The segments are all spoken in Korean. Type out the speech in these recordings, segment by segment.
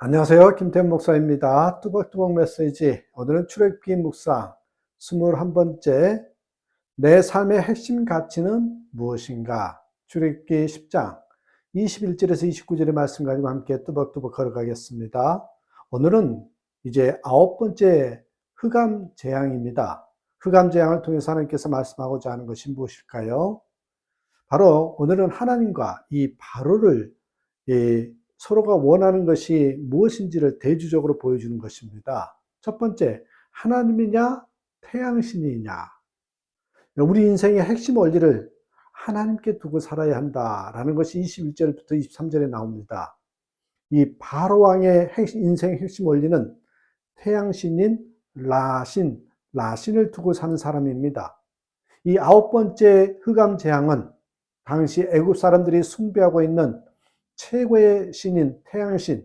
안녕하세요. 김태현 목사입니다. 뚜벅뚜벅 메시지. 오늘은 출애굽기 묵상 21번째 내 삶의 핵심 가치는 무엇인가? 출애굽기 10장 21절에서 29절의 말씀 가지고 함께 뚜벅뚜벅 걸어가겠습니다. 오늘은 이제 9번째 흑암 재앙입니다. 흑암 재앙을 통해서 하나님께서 말씀하고자 하는 것이 무엇일까요? 바로 오늘은 하나님과 이 바로를 서로가 원하는 것이 무엇인지를 대조적으로 보여주는 것입니다. 첫 번째, 하나님이냐, 태양신이냐. 우리 인생의 핵심 원리를 하나님께 두고 살아야 한다라는 것이 21절부터 23절에 나옵니다. 이 바로왕의 인생의 핵심 원리는 태양신인 라신을 두고 사는 사람입니다. 이 9번째 흑암 재앙은 당시 애굽 사람들이 숭배하고 있는 최고의 신인 태양신,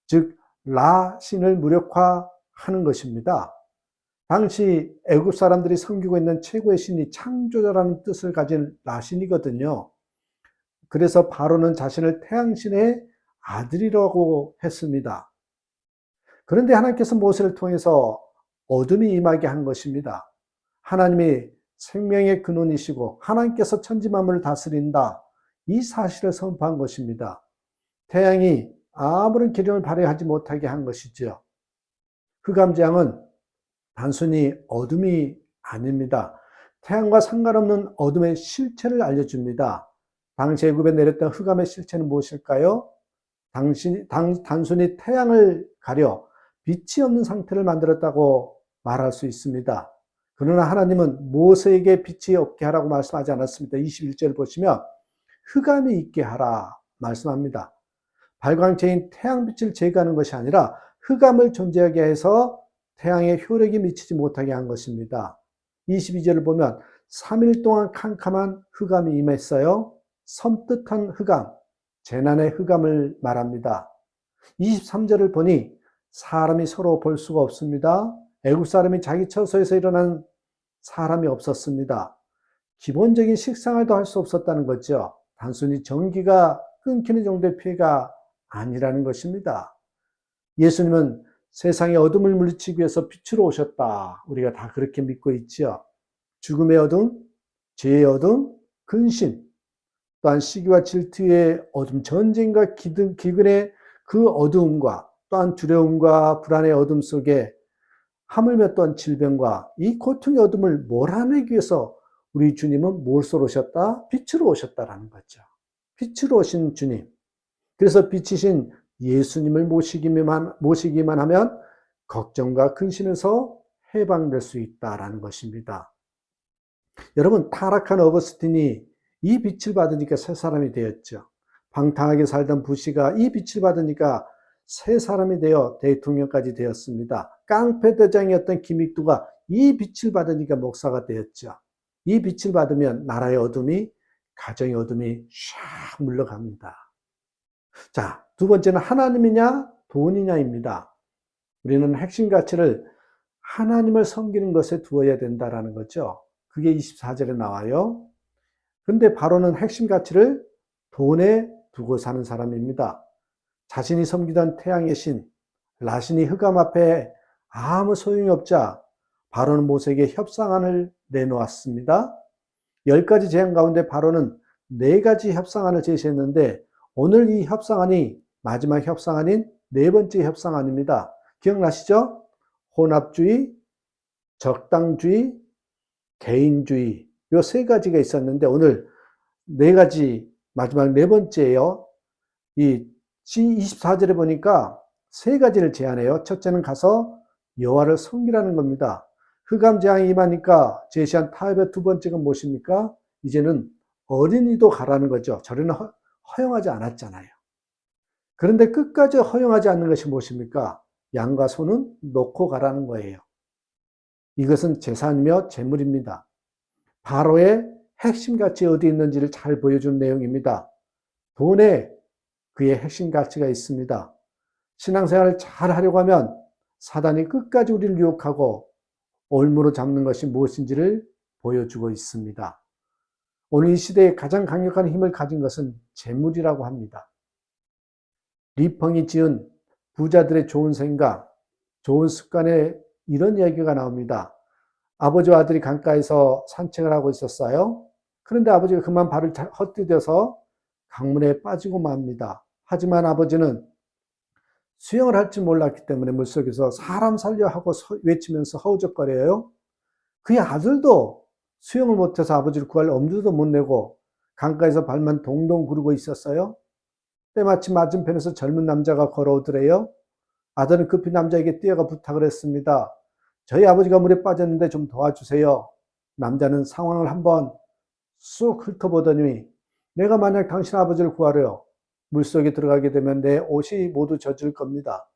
즉 라신을 무력화하는 것입니다. 당시 애굽 사람들이 섬기고 있는 최고의 신이 창조자라는 뜻을 가진 라신이거든요. 그래서 바로는 자신을 태양신의 아들이라고 했습니다. 그런데 하나님께서 모세를 통해서 어둠이 임하게 한 것입니다. 하나님이 생명의 근원이시고 하나님께서 천지만물을 다스린다, 이 사실을 선포한 것입니다. 태양이 아무런 기름을 발휘하지 못하게 한 것이죠. 흑암재앙은 단순히 어둠이 아닙니다. 태양과 상관없는 어둠의 실체를 알려줍니다. 당시 애굽에 내렸던 흑암의 실체는 무엇일까요? 단순히 태양을 가려 빛이 없는 상태를 만들었다고 말할 수 있습니다. 그러나 하나님은 모세에게 빛이 없게 하라고 말씀하지 않았습니다. 21절 보시면 흑암이 있게 하라 말씀합니다. 발광체인 태양빛을 제거하는 것이 아니라 흑암을 존재하게 해서 태양의 효력이 미치지 못하게 한 것입니다. 22절을 보면 3일 동안 캄캄한 흑암이 임했어요. 섬뜩한 흑암, 재난의 흑암을 말합니다. 23절을 보니 사람이 서로 볼 수가 없습니다. 애굽 사람이 자기 처소에서 일어난 사람이 없었습니다. 기본적인 식생활도 할 수 없었다는 거죠. 단순히 전기가 끊기는 정도의 피해가 아니라는 것입니다. 예수님은 세상의 어둠을 물리치기 위해서 빛으로 오셨다, 우리가 다 그렇게 믿고 있죠. 죽음의 어둠, 죄의 어둠, 근심, 또한 시기와 질투의 어둠, 전쟁과 기근의 그 어두움과 또한 두려움과 불안의 어둠 속에 하물며 또한 질병과 이 고통의 어둠을 몰아내기 위해서 우리 주님은 무엇으로 오셨다? 빛으로 오셨다라는 거죠. 빛으로 오신 주님. 그래서 빛이신 예수님을 모시기만 하면 걱정과 근심에서 해방될 수 있다라는 것입니다. 여러분, 타락한 어거스틴이 이 빛을 받으니까 새 사람이 되었죠. 방탕하게 살던 부시가 이 빛을 받으니까 새 사람이 되어 대통령까지 되었습니다. 깡패대장이었던 김익두가 이 빛을 받으니까 목사가 되었죠. 이 빛을 받으면 나라의 어둠이, 가정의 어둠이 샥 물러갑니다. 자, 두 번째는 하나님이냐 돈이냐입니다. 우리는 핵심 가치를 하나님을 섬기는 것에 두어야 된다라는 거죠. 그게 24절에 나와요. 근데 바로는 핵심 가치를 돈에 두고 사는 사람입니다. 자신이 섬기던 태양의 신, 라신이 흑암 앞에 아무 소용이 없자 바로는 모세에게 협상안을 내놓았습니다. 10가지 제안 가운데 바로는 4가지 협상안을 제시했는데 오늘 이 협상안이 마지막 협상안인 4번째 협상안입니다. 기억나시죠? 혼합주의, 적당주의, 개인주의, 이 3가지가 있었는데 오늘 4가지, 마지막 4번째예요. 이 24절에 보니까 3가지를 제안해요. 첫째는 가서 여호와를 섬기라는 겁니다. 흑암 재앙이 임하니까 제시한 타협의 2번째가 무엇입니까? 이제는 어린이도 가라는 거죠. 저리는 허용하지 않았잖아요. 그런데 끝까지 허용하지 않는 것이 무엇입니까? 양과 소는 놓고 가라는 거예요. 이것은 재산이며 재물입니다. 바로의 핵심 가치 어디 있는지를 잘 보여준 내용입니다. 돈에 그의 핵심 가치가 있습니다. 신앙생활을 잘 하려고 하면 사단이 끝까지 우리를 유혹하고 올무로 잡는 것이 무엇인지를 보여주고 있습니다. 오늘 이 시대에 가장 강력한 힘을 가진 것은 재물이라고 합니다. 리펑이 지은 부자들의 좋은 생각, 좋은 습관에 이런 이야기가 나옵니다. 아버지와 아들이 강가에서 산책을 하고 있었어요. 그런데 아버지가 그만 발을 헛디뎌서 강물에 빠지고 맙니다. 하지만 아버지는 수영을 할 줄 몰랐기 때문에 물속에서 사람 살려 하고 외치면서 허우적거려요. 그의 아들도 수영을 못해서 아버지를 구할 엄두도 못 내고 강가에서 발만 동동 구르고 있었어요. 때마침 맞은편에서 젊은 남자가 걸어오더래요. 아들은 급히 남자에게 뛰어가 부탁을 했습니다. 저희 아버지가 물에 빠졌는데 좀 도와주세요. 남자는 상황을 한번 쑥 훑어보더니 내가 만약 당신 아버지를 구하려 물속에 들어가게 되면 내 옷이 모두 젖을 겁니다.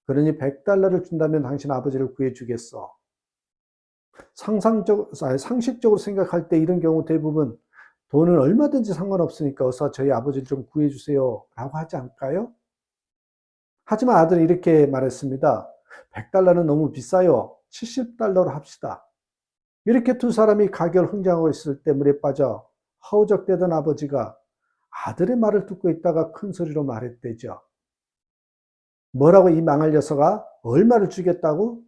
그러니 100달러를 준다면 당신 아버지를 구해주겠어. 상식적으로 생각할 때 이런 경우 대부분 돈은 얼마든지 상관없으니까 어서 저희 아버지를 좀 구해주세요 라고 하지 않을까요? 하지만 아들은 이렇게 말했습니다. 100달러는 너무 비싸요. 70달러로 합시다. 이렇게 두 사람이 가결흥장하고 있을 때 물에 빠져 허우적대던 아버지가 아들의 말을 듣고 있다가 큰 소리로 말했대죠. 뭐라고 이 망할 녀석아? 얼마를 주겠다고?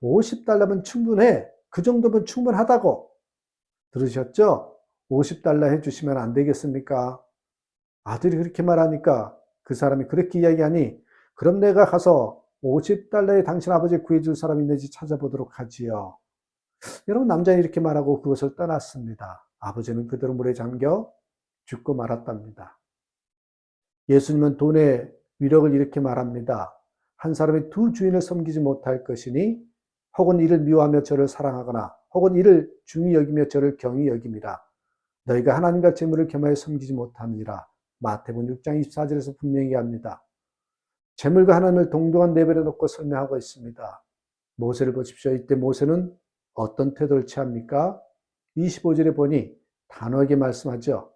50달러면 충분해. 그 정도면 충분하다고. 들으셨죠? 50달러 해주시면 안 되겠습니까? 아들이 그렇게 말하니까 그 사람이 그렇게 이야기하니 그럼 내가 가서 50달러에 당신 아버지 구해줄 사람이 있는지 찾아보도록 하지요. 여러분 남자는 이렇게 말하고 그것을 떠났습니다. 아버지는 그대로 물에 잠겨 죽고 말았답니다. 예수님은 돈의 위력을 이렇게 말합니다. 한 사람이 두 주인을 섬기지 못할 것이니 혹은 이를 미워하며 저를 사랑하거나 혹은 이를 중히 여기며 저를 경히 여김이라. 너희가 하나님과 재물을 겸하여 섬기지 못하느니라. 마태복음 6장 24절에서 분명히 합니다. 재물과 하나님을 동등한 레벨에 놓고 설명하고 있습니다. 모세를 보십시오. 이때 모세는 어떤 태도를 취합니까? 25절에 보니 단호하게 말씀하죠.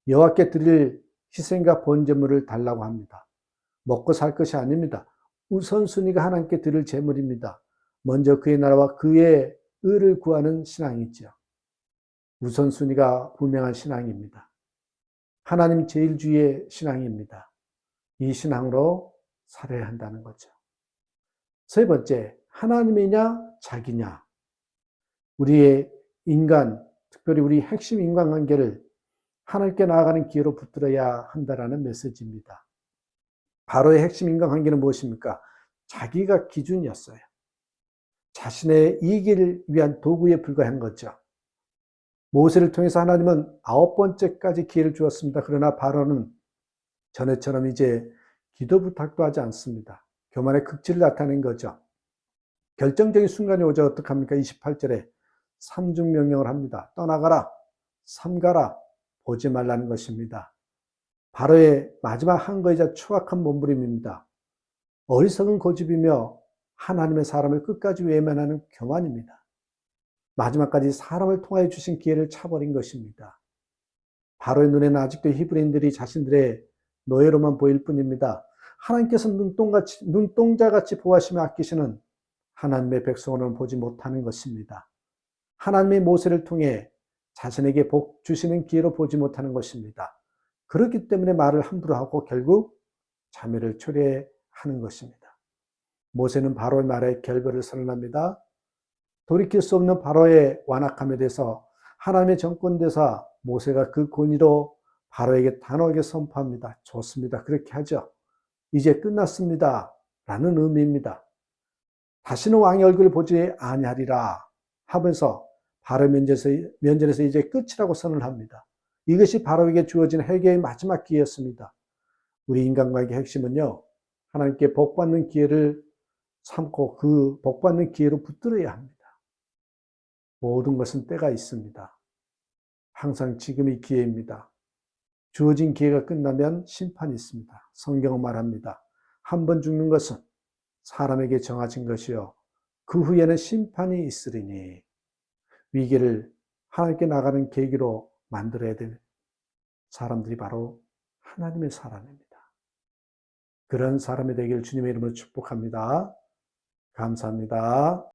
여호와께 드릴 희생과 번제물을 달라고 합니다. 먹고 살 것이 아닙니다. 우선순위가 하나님께 드릴 제물입니다. 먼저 그의 나라와 그의 의를 구하는 신앙이죠. 우선순위가 분명한 신앙입니다. 하나님 제일주의의 신앙입니다. 이 신앙으로 살아야 한다는 거죠. 세 번째, 하나님이냐 자기냐. 우리의 인간, 특별히 우리 핵심 인간관계를 하나님께 나아가는 기회로 붙들어야 한다는 메시지입니다. 바로의 핵심 인간관계는 무엇입니까? 자기가 기준이었어요. 자신의 이익을 위한 도구에 불과한 거죠. 모세를 통해서 하나님은 9번째까지 기회를 주었습니다. 그러나 바로는 전에처럼 이제 기도 부탁도 하지 않습니다. 교만의 극치를 나타낸 거죠. 결정적인 순간이 오자 어떡합니까? 28절에 삼중 명령을 합니다. 떠나가라, 삼가라, 보지 말라는 것입니다. 바로의 마지막 한거이자 추악한 몸부림입니다. 어리석은 고집이며 하나님의 사람을 끝까지 외면하는 교만입니다. 마지막까지 사람을 통하여 주신 기회를 차버린 것입니다. 바로의 눈에는 아직도 히브리인들이 자신들의 노예로만 보일 뿐입니다. 하나님께서 눈동자같이 보호하시며 아끼시는 하나님의 백성으로는 보지 못하는 것입니다. 하나님의 모세를 통해 자신에게 복 주시는 기회로 보지 못하는 것입니다. 그렇기 때문에 말을 함부로 하고 결국 자매를 초래하는 것입니다. 모세는 바로의 말에 결별을 선언합니다. 돌이킬 수 없는 바로의 완악함에 대해서 하나님의 정권대사 모세가 그 권위로 바로에게 단호하게 선포합니다. 좋습니다. 그렇게 하죠. 이제 끝났습니다. 라는 의미입니다. 다시는 왕의 얼굴을 보지 아니하리라 하면서 바로 면전에서 이제 끝이라고 선언을 합니다. 이것이 바로에게 주어진 회개의 마지막 기회였습니다. 우리 인간관계의 핵심은요. 하나님께 복받는 기회를 삼고 그 복받는 기회로 붙들어야 합니다. 모든 것은 때가 있습니다. 항상 지금이 기회입니다. 주어진 기회가 끝나면 심판이 있습니다. 성경은 말합니다. 한 번 죽는 것은 사람에게 정해진 것이요. 그 후에는 심판이 있으리니 위기를 하나님께 나가는 계기로 만들어야 될 사람들이 바로 하나님의 사람입니다. 그런 사람이 되기를 주님의 이름으로 축복합니다. 감사합니다.